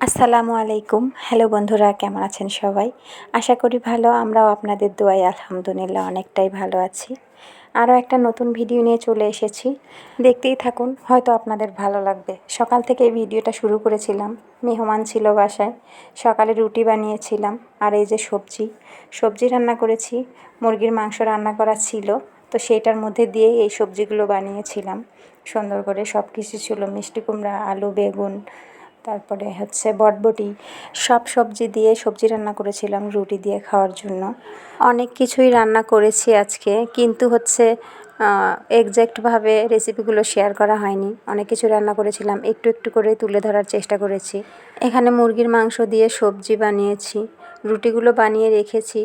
আসসালামু আলাইকুম। হ্যালো বন্ধুরা, কেমন আছেন সবাই? আশা করি ভালো। আমরাও আপনাদের দোয়ায় আলহামদুলিল্লাহ অনেকটাই ভালো আছি। আরও একটা নতুন ভিডিও নিয়ে চলে এসেছি। দেখতেই থাকুন, হয়তো আপনাদের ভালো লাগবে। সকাল থেকে এই ভিডিওটা শুরু করেছিলাম। মেহমান ছিল বাসায়, সকালে রুটি বানিয়েছিলাম। আর এই যে সবজি রান্না করেছি। মুরগির মাংস রান্না করা ছিল, তো সেইটার মধ্যে দিয়ে এই সবজিগুলো বানিয়েছিলাম। সুন্দর করে সব কিছু ছিল, মিষ্টি কুমড়া, আলু, বেগুন, তারপরে বটবটি, সব সবজি দিয়ে সবজি রান্না করেছিলাম রুটি দিয়ে খাওয়ার জন্য। অনেক কিছুই রান্না করেছি আজকে, কিন্তু এক্স্যাক্টভাবে রেসিপিগুলো শেয়ার করা হয়নি। অনেক কিছু রান্না করেছিলাম, একটু একটু করে তুলে ধরার চেষ্টা করেছি। এখানে মুরগির মাংস দিয়ে সবজি বানিয়েছি, রুটিগুলো বানিয়ে রেখেছি।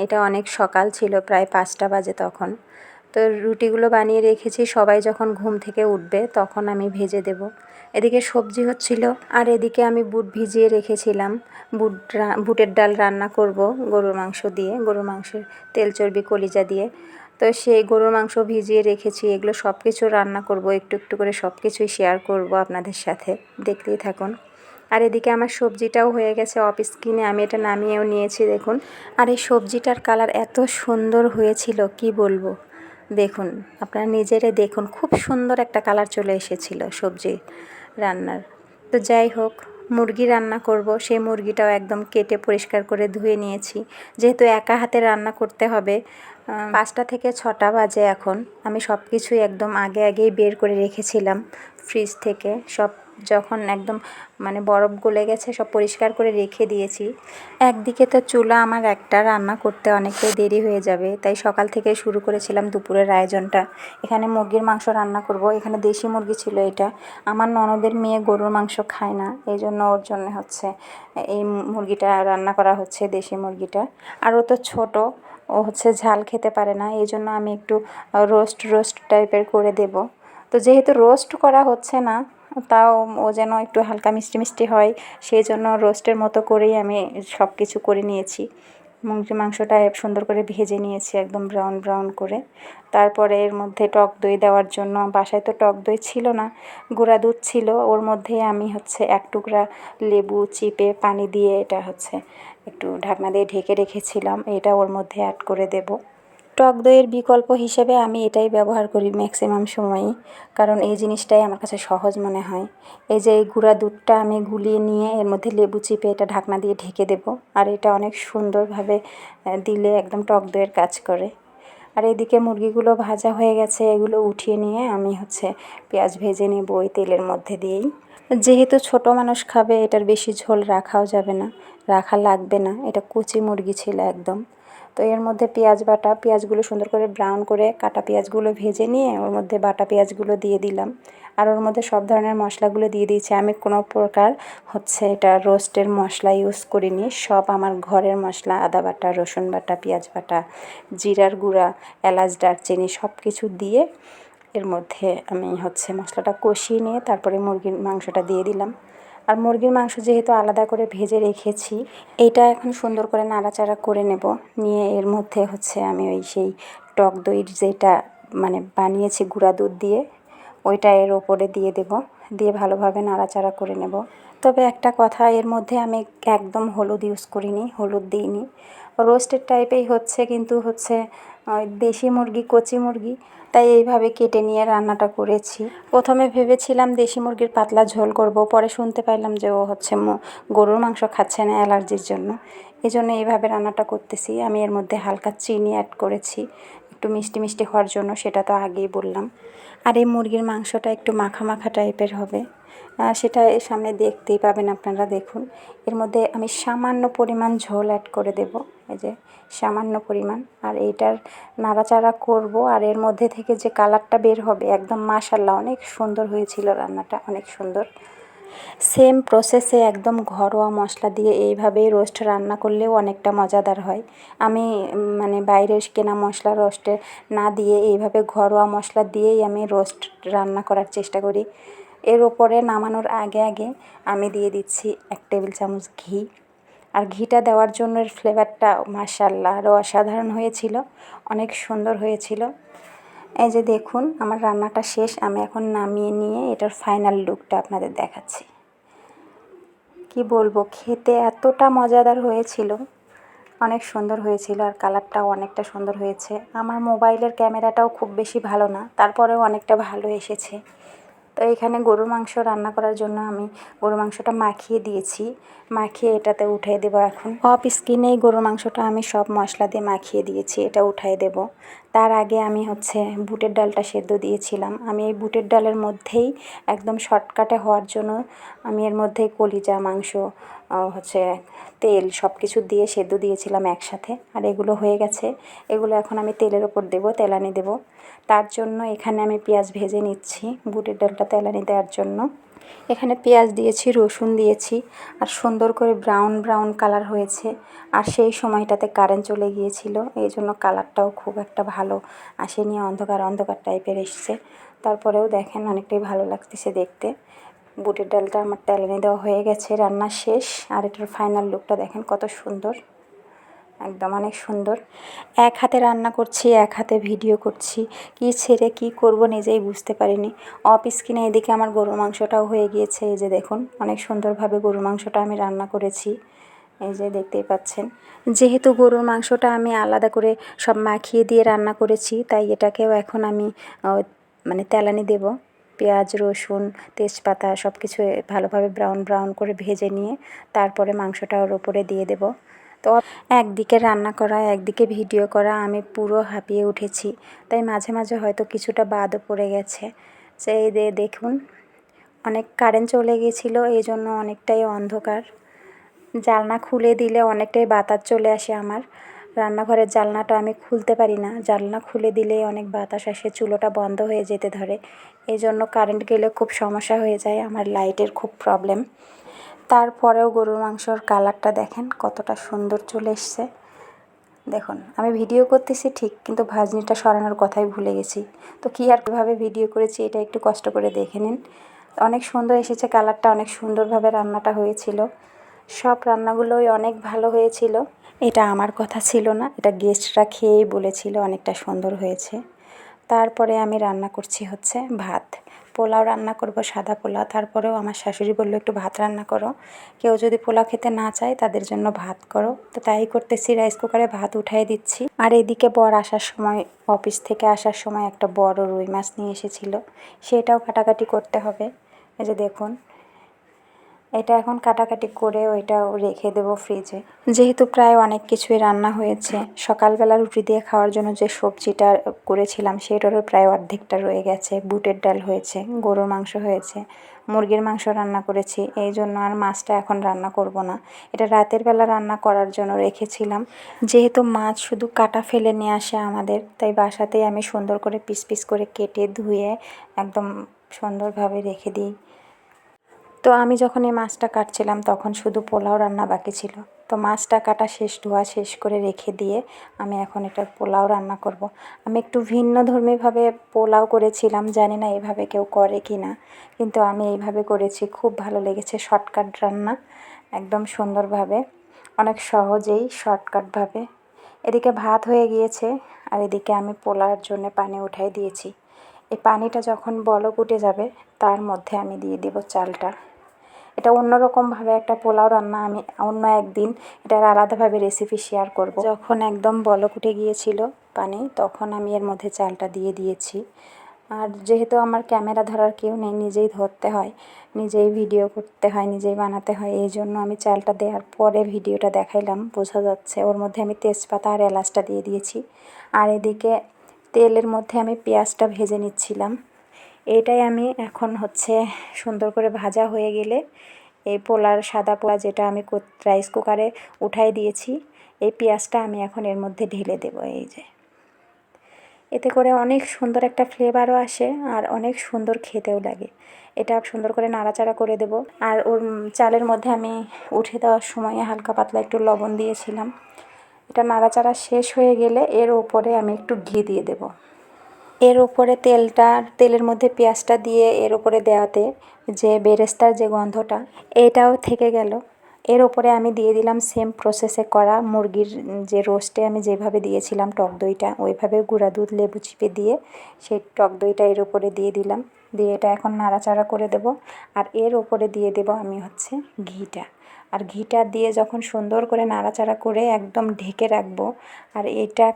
এটা অনেক সকাল ছিল, প্রায় 5টা বাজে তখন। তো রুটিগুলো বানিয়ে রেখেছি, সবাই যখন ঘুম থেকে উঠবে তখন আমি ভেজে দেব। এদিকে সবজি হচ্ছিল, আর এদিকে আমি বুট ভিজিয়ে রেখেছিলাম। বুটের ডাল রান্না করব গরুর মাংস দিয়ে, গরুর মাংসের তেল চর্বি কলিজা দিয়ে। তো সেই গরুর মাংস ভিজিয়ে রেখেছি। এগুলো সব কিছু রান্না করব, একটু একটু করে সব কিছুই শেয়ার করব আপনাদের সাথে, দেখতেই থাকুন। আর এদিকে আমার সবজিটাও হয়ে গেছে অফ স্ক্রিনে, আমি এটা নামিয়েও নিয়েছি, দেখুন। আর এই সবজিটার কালার এত সুন্দর হয়েছিল, কি বলবো। দেখুন, আপনারা নিজেরাই দেখুন, খুব সুন্দর একটা কালার চলে এসেছিল সবজি রান্নার। তো যাই হোক, মুরগি রান্না করব। সেই মুরগিটাও একদম কেটে পরিষ্কার করে ধুয়ে নিয়েছি, যেহেতু একা হাতে রান্না করতে হবে। 5টা থেকে 6টা বাজে এখন। আমি সব কিছুই একদম আগেই বের করে রেখেছিলাম ফ্রিজ থেকে। সব যখন একদম বরফ গলে গেছে, সব পরিষ্কার করে রেখে দিয়েছি। একদিকে তো চুলা আমার একটা, রান্না করতে অনেকটাই দেরি হয়ে যাবে, তাই সকাল থেকে শুরু করেছিলাম দুপুরের আয়োজনটা। এখানে মুরগির মাংস রান্না করব। এখানে দেশি মুরগি ছিল এটা। আমার ননদের মেয়ে গরুর মাংস খায় না, এই জন্য ওর জন্য এই মুরগিটা রান্না করা হচ্ছে, দেশি মুরগিটা। আর ও তো ছোটো, ও ঝাল খেতে পারে না, এই জন্য আমি একটু রোস্ট টাইপের করে দেব। তো যেহেতু রোস্ট করা হচ্ছে না, তাও ও যেন একটু হালকা মিষ্টি মিষ্টি হয়, সেই জন্য রোস্টের মতো করেই আমি সব কিছু করে নিয়েছি। মুরগির মাংসটা সুন্দর করে ভেজে নিয়েছি একদম ব্রাউন করে। তারপরে এর মধ্যে টক দই দেওয়ার জন্য, বাসায় তো টক দই ছিল না, গুঁড়া দুধ ছিল। ওর মধ্যে আমি 1 টুকরা লেবু চিপে পানি দিয়ে এটা একটু ঢাকনা দিয়ে ঢেকে রেখেছিলাম। এটা ওর মধ্যে অ্যাড করে দেব। টক দইয়ের বিকল্প হিসেবে আমি এটাই ব্যবহার করি ম্যাক্সিমাম সময়ই, কারণ এই জিনিসটাই আমার কাছে সহজ মনে হয়। এই যে এই গুঁড়া দুধটা আমি গুলিয়ে নিয়ে এর মধ্যে লেবু চিপে এটা ঢাকনা দিয়ে ঢেকে দেব। আর এটা অনেক সুন্দরভাবে দিলে একদম টক দইয়ের কাজ করে। আর এদিকে মুরগিগুলো ভাজা হয়ে গেছে, এগুলো উঠিয়ে নিয়ে আমি পেঁয়াজ ভেজে নেব ওই তেলের মধ্যে দিয়েই। যেহেতু ছোট মানুষ খাবে, এটার বেশি ঝোল রাখাও যাবে না, রাখা লাগবে না। এটা কচি মুরগি ছিল একদম। তো এর মধ্যে পেঁয়াজগুলো সুন্দর করে ব্রাউন করে কাটা পেঁয়াজগুলো ভেজে নিয়ে ওর মধ্যে বাটা পেঁয়াজগুলো দিয়ে দিলাম। আর ওর মধ্যে সব ধরনের মশলাগুলো দিয়ে দিয়েছি। আমি কোনো প্রকার এটা রোস্টের মশলা ইউজ করিনি, সব আমার ঘরের মশলা, আদা বাটা, রসুন বাটা, পেঁয়াজ বাটা, জিরার গুঁড়া, এলাচ, দারচিনি সব কিছু দিয়ে এর মধ্যে আমি মশলাটা কষিয়ে নিয়ে তারপরে মুরগির মাংসটা দিয়ে দিলাম। আর মুরগির মাংস যেহেতু আলাদা করে ভেজে রেখেছি, এইটা এখন সুন্দর করে নাড়াচাড়া করে নেব। নিয়ে এর মধ্যে আমি সেই টক দইয়ের যেটা বানিয়েছি গুঁড়া দুধ দিয়ে, ওইটা এর ওপরে দিয়ে দেব। দিয়ে ভালোভাবে নাড়াচাড়া করে নেব। তবে একটা কথা, এর মধ্যে আমি একদম হলুদ ইউজ করিনি, হলুদ দিইনি। রোস্টেড টাইপেই কিন্তু ওই দেশি মুরগি, কচি মুরগি, তাই এইভাবে কেটে নিয়ে রান্নাটা করেছি। প্রথমে ভেবেছিলাম দেশি মুরগির পাতলা ঝোল করব, পরে শুনতে পাইলাম যে ও গরুর মাংস খাচ্ছে না অ্যালার্জির জন্য, এই জন্য এইভাবে রান্নাটা করতেছি। আমি এর মধ্যে হালকা চিনি অ্যাড করেছি একটু মিষ্টি মিষ্টি হওয়ার জন্য, সেটা তো আগেই বললাম। আর এই মুরগির মাংসটা একটু মাখা মাখা টাইপের হবে, সেটা এর সামনে দেখতেই পাবেন আপনারা। দেখুন, এর মধ্যে আমি সামান্য পরিমাণ ঝোল অ্যাড করে দেব, এই যে সামান্য পরিমাণ। আর এইটার নাড়াচাড়া করব। আর এর মধ্যে থেকে যে কালারটা বের হবে, একদম মাশাআল্লাহ অনেক সুন্দর হয়েছিল রান্নাটা, অনেক সুন্দর। সেম প্রসেসে একদম ঘরোয়া মশলা দিয়ে এইভাবেই রোস্ট রান্না করলেও অনেকটা মজাদার হয়। আমি বাইরের কেনা মশলা রোস্টে না দিয়ে এইভাবে ঘরোয়া মশলা দিয়েই আমি রোস্ট রান্না করার চেষ্টা করি। এর ওপরে নামানোর আগে আমি দিয়ে দিচ্ছি 1 টেবিল চামচ ঘি। আর ঘিটা দেওয়ার জন্য এর ফ্লেভারটা মাশাআল্লাহ আরও অসাধারণ হয়েছিল, অনেক সুন্দর হয়েছিল। এই যে দেখুন, আমার রান্নাটা শেষ। আমি এখন নামিয়ে নিয়ে এটার ফাইনাল লুকটা আপনাদের দেখাচ্ছি। কি বলবো, খেতে এতটা মজাদার হয়েছিল, অনেক সুন্দর হয়েছিল আর কালারটাও অনেকটা সুন্দর হয়েছে। আমার মোবাইলের ক্যামেরাটাও খুব বেশি ভালো না, তারপরেও অনেকটা ভালো এসেছে। তো এখানে গরুর মাংস রান্না করার জন্য আমি গরুর মাংসটা মাখিয়ে দিয়েছি, মাখিয়ে এটাতে উঠিয়ে দেবো। এখন অফ স্ক্রিনেই গরুর মাংসটা আমি সব মশলা দিয়ে মাখিয়ে দিয়েছি, এটা উঠাই দেব। তার আগে আমি বুটের ডালটা সেদ্ধ দিয়েছিলাম। আমি এই বুটের ডালের মধ্যেই একদম শর্টকাটে হওয়ার জন্য আমি এর মধ্যেই কলিজা মাংস তেল সব কিছু দিয়ে সেদ্ধ দিয়েছিলাম একসাথে। আর এগুলো হয়ে গেছে, এগুলো এখন আমি তেলের ওপর দেবো, তেলানি দেবো। তার জন্য এখানে আমি পেঁয়াজ ভেজে নিচ্ছি বুটের ডালটা তেলানি দেওয়ার জন্য। এখানে পেঁয়াজ দিয়েছি, রসুন দিয়েছি, আর সুন্দর করে ব্রাউন ব্রাউন কালার হয়েছে। আর সেই সময়টাতে কারেন্ট চলে গিয়েছিল, এই জন্য কালারটাও খুব একটা ভালো আসেনি, অন্ধকার অন্ধকার টাইপের এসছে। তারপরেও দেখেন অনেকটাই ভালো লাগতেছে দেখতে। বুটের ডালটা আমার তেলানি দেওয়া হয়ে গেছে, রান্না শেষ। আর এটার ফাইনাল লুকটা দেখেন কত সুন্দর, একদম অনেক সুন্দর। এক হাতে রান্না করছি, এক হাতে ভিডিও করছি, কি ছেড়ে কি করব নিজেই বুঝতে পারিনি। অফ স্ক্রিনে এদিকে আমার গরুর মাংসটাও হয়ে গিয়েছে। এই যে দেখুন, অনেক সুন্দরভাবে গরুর মাংসটা আমি রান্না করেছি, এই যে দেখতেই পাচ্ছেন। যেহেতু গরুর মাংসটা আমি আলাদা করে সব মাখিয়ে দিয়ে রান্না করেছি, তাই এটাকেও এখন আমি তেলানি দেব। পেঁয়াজ, রসুন, তেজপাতা সব কিছু ভালোভাবে ব্রাউন ব্রাউন করে ভেজে নিয়ে তারপরে মাংসটা ওর উপরে দিয়ে দেব। তো একদিকে রান্না করা, একদিকে ভিডিও করা, আমি পুরো হাঁপিয়ে উঠেছি। তাই মাঝে মাঝে হয়তো কিছুটা বাদও পড়ে গেছে। সেই দেখুন, অনেক কারেন্ট চলে গিয়েছিলো, এই জন্য অনেকটাই অন্ধকার। জানলা খুলে দিলে অনেকটাই বাতাস চলে আসে আমার। রান্নাঘরের জানলাটা আমি খুলতে পারি না, জানলা খুলে দিলেই অনেক বাতাস আসে, চুলোটা বন্ধ হয়ে যেতে ধরে। এই জন্য কারেন্ট গেলে খুব সমস্যা হয়ে যায়, আমার লাইটের খুব প্রবলেম। তারপরেও গরুর মাংসর কালারটা দেখেন কতটা সুন্দর চলে এসছে। দেখুন, আমি ভিডিও করতেছি ঠিক, কিন্তু ভাজনিটা সরানোর কথাই ভুলে গেছি। তো কী আর কীভাবে ভিডিও করেছি এটা একটু কষ্ট করে দেখে নিন। অনেক সুন্দর এসেছে কালারটা, অনেক সুন্দরভাবে রান্নাটা হয়েছিল। সব রান্নাগুলোই অনেক ভালো হয়েছিল। এটা আমার কথা ছিল না, এটা গেস্টরা খেয়েই বলেছিল অনেকটা সুন্দর হয়েছে। তারপরে আমি রান্না করছি ভাত। পোলাও রান্না করব, সাদা পোলাও। তারপরেও আমার শাশুড়ি বলল একটু ভাত রান্না করো, কেউ যদি পোলাও খেতে না চায় তাদের জন্য ভাত করো। তো তাই করতেছি, রাইস কুকারে ভাত উঠাই দিচ্ছি। আর এদিকে বর আসার সময়, অফিস থেকে আসার সময় একটা বড় রুই মাছ নিয়ে এসেছিল, সেটাও কাটাকাটি করতে হবে। এই যে দেখুন, এটা এখন কাটাকাটি করে ওইটাও রেখে দেবো ফ্রিজে। যেহেতু প্রায় অনেক কিছুই রান্না হয়েছে, সকালবেলা রুটি দিয়ে খাওয়ার জন্য যে সবজিটা করেছিলাম সেটারও প্রায় অর্ধেকটা রয়ে গেছে। বুটের ডাল হয়েছে, গরুর মাংস হয়েছে, মুরগির মাংস রান্না করেছি। এই জন্য আর মাছটা এখন রান্না করব না, এটা রাতের বেলা রান্না করার জন্য রেখেছিলাম। যেহেতু মাছ শুধু কাটা ফেলে নিয়ে আসে আমাদের, তাই বাসাতেই আমি সুন্দর করে পিস পিস করে কেটে ধুয়ে একদম সুন্দরভাবে রেখে দিই। তো আমি যখন এই মাছটা কাটছিলাম তখন শুধু পোলাও রান্না বাকি ছিল। তো মাছটা কাটা শেষ, ধোয়া শেষ করে রেখে দিয়ে আমি এখন এটার পোলাও রান্না করব। আমি একটু ভিন্নধর্মীভাবে পোলাও করেছিলাম, জানি না এভাবে কেউ করে কি না, কিন্তু আমি এইভাবে করেছি, খুব ভালো লেগেছে। শর্টকাট রান্না, একদম সুন্দরভাবে, অনেক সহজেই শর্টকাটভাবে। এদিকে ভাত হয়ে গিয়েছে, আর এদিকে আমি পোলাওর জন্য পানি উঠাই দিয়েছি। এই পানিটা যখন বলক উঠে যাবে তার মধ্যে আমি দিয়ে দেব চালটা। এটা অন্যরকমভাবে একটা পোলাও রান্না, আমি অন্য একদিন এটার আলাদাভাবে রেসিপি শেয়ার করব। যখন একদম বলক উঠে গিয়েছিল পানি, তখন আমি এর মধ্যে চালটা দিয়ে দিয়েছি। আর যেহেতু আমার ক্যামেরা ধরার কেউ নেই, নিজেই ধরতে হয়, নিজেই ভিডিও করতে হয়, নিজেই বানাতে হয়, এই জন্য আমি চালটা দেওয়ার পরে ভিডিওটা দেখাইলাম, বোঝা যাচ্ছে। ওর মধ্যে আমি তেজপাতা আর এলাচটা দিয়ে দিয়েছি। আর এদিকে তেলের মধ্যে আমি পেঁয়াজটা ভেজে নিচ্ছিলাম। এটাই আমি এখন সুন্দর করে ভাজা হয়ে গেলে এই সাদা পোলা যেটা আমি রাইস কুকারে উঠাই দিয়েছি, এই পেঁয়াজটা আমি এখন এর মধ্যে ঢেলে দেবো। এই যে, এতে করে অনেক সুন্দর একটা ফ্লেভারও আসে আর অনেক সুন্দর খেতেও লাগে। এটা সুন্দর করে নাড়াচাড়া করে দেব। আর ওর চালের মধ্যে আমি উঠে দেওয়ার সময় হালকা পাতলা একটু লবণ দিয়েছিলাম। এটা নাড়াচাড়া শেষ হয়ে গেলে এর ওপরে আমি একটু ঘি দিয়ে দেব। এর ওপরে তেলের মধ্যে পেঁয়াজটা দিয়ে এর ওপরে দেওয়াতে যে বেরেস্তার যে গন্ধটা, এটাও থেকে গেল। এর ওপরে আমি দিয়ে দিলাম সেম প্রসেসে করা মুরগির যে রোস্টে আমি যেভাবে দিয়েছিলাম টক দইটা, ওইভাবে গুঁড়া দুধ লেবু চিপে দিয়ে সেই টক দইটা এর ওপরে দিয়ে দিলাম। দিয়ে এটা এখন নাড়াচাড়া করে দেব। আর এর ওপরে দিয়ে দেব আমি হচ্ছে ঘিটা। আর ঘিটা দিয়ে যখন সুন্দর করে নাড়াচাড়া করে একদম ঢেকে রাখবো, আর এটা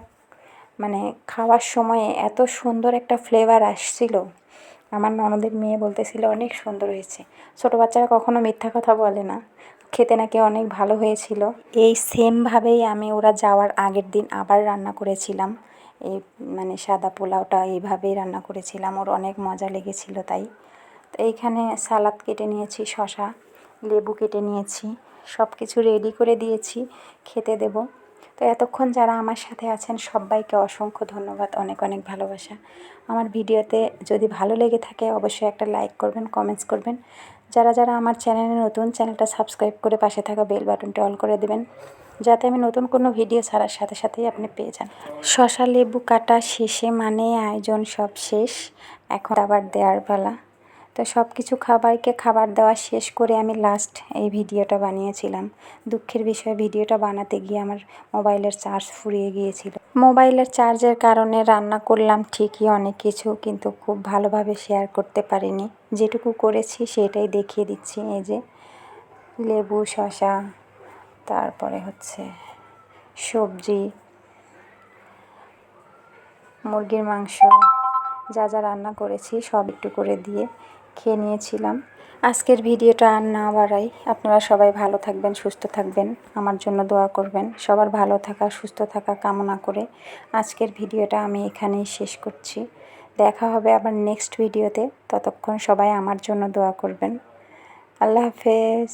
মানে খাওয়ার সময়ে এত সুন্দর একটা ফ্লেভার আসছিল, আমার ননদের মেয়ে বলতেছিল অনেক সুন্দর হয়েছে। ছোটো বাচ্চারা কখনো মিথ্যা কথা বলে না, খেতে নাকি অনেক ভালো হয়েছিল। এই সেমভাবেই আমি ওরা যাওয়ার আগের দিন আবার রান্না করেছিলাম। এই মানে সাদা পোলাওটা এইভাবেই রান্না করেছিলাম, ওর অনেক মজা লেগেছিল তাই। তো এইখানে সালাদ কেটে নিয়েছি, শসা লেবু কেটে নিয়েছি, সব কিছু রেডি করে দিয়েছি, খেতে দেব। তো এতক্ষণ যারা আমার সাথে আছেন সবাইকে অসংখ্য ধন্যবাদ, অনেক অনেক ভালোবাসা। আমার ভিডিওতে যদি ভালো লেগে থাকে অবশ্যই একটা লাইক করবেন, কমেন্টস করবেন। যারা যারা আমার চ্যানেলে নতুন, চ্যানেলটা সাবস্ক্রাইব করে পাশে থাকা বেল বাটনটা অল করে দেবেন, যাতে আমি নতুন কোনো ভিডিও ছাড়ার সাথে সাথেই আপনি পেয়ে যান। শসা লেবু কাটা শেষে মানে আয়োজন সব শেষ, এখন আবার দেওয়ার পালা। তো সব কিছু সবাইকে খাবার দেওয়া শেষ করে আমি লাস্ট এই ভিডিওটা বানিয়েছিলাম। দুঃখের বিষয়, ভিডিওটা বানাতে গিয়ে আমার মোবাইলের চার্জ ফুরিয়ে গিয়েছিল। মোবাইলের চার্জের কারণে রান্না করলাম ঠিকই অনেক কিছু, কিন্তু খুব ভালোভাবে শেয়ার করতে পারিনি। যেটুকু করেছি সেটাই দেখিয়ে দিচ্ছি। এই যে লেবু, শসা, তারপরে হচ্ছে সবজি, মুরগির মাংস, যা যা রান্না করেছি সব একটু করে দিয়ে খেয়ে নিয়েছিলাম। আজকের ভিডিওটা আর না বাড়াই, আপনারা সবাই ভালো থাকবেন, সুস্থ থাকবেন, আমার জন্য দোয়া করবেন। সবার ভালো থাকা, সুস্থ থাকা কামনা করে আজকের ভিডিওটা আমি এখানেই শেষ করছি। দেখা হবে আবার নেক্সট ভিডিওতে, ততক্ষণ সবাই আমার জন্য দোয়া করবেন। আল্লাহ হাফেজ।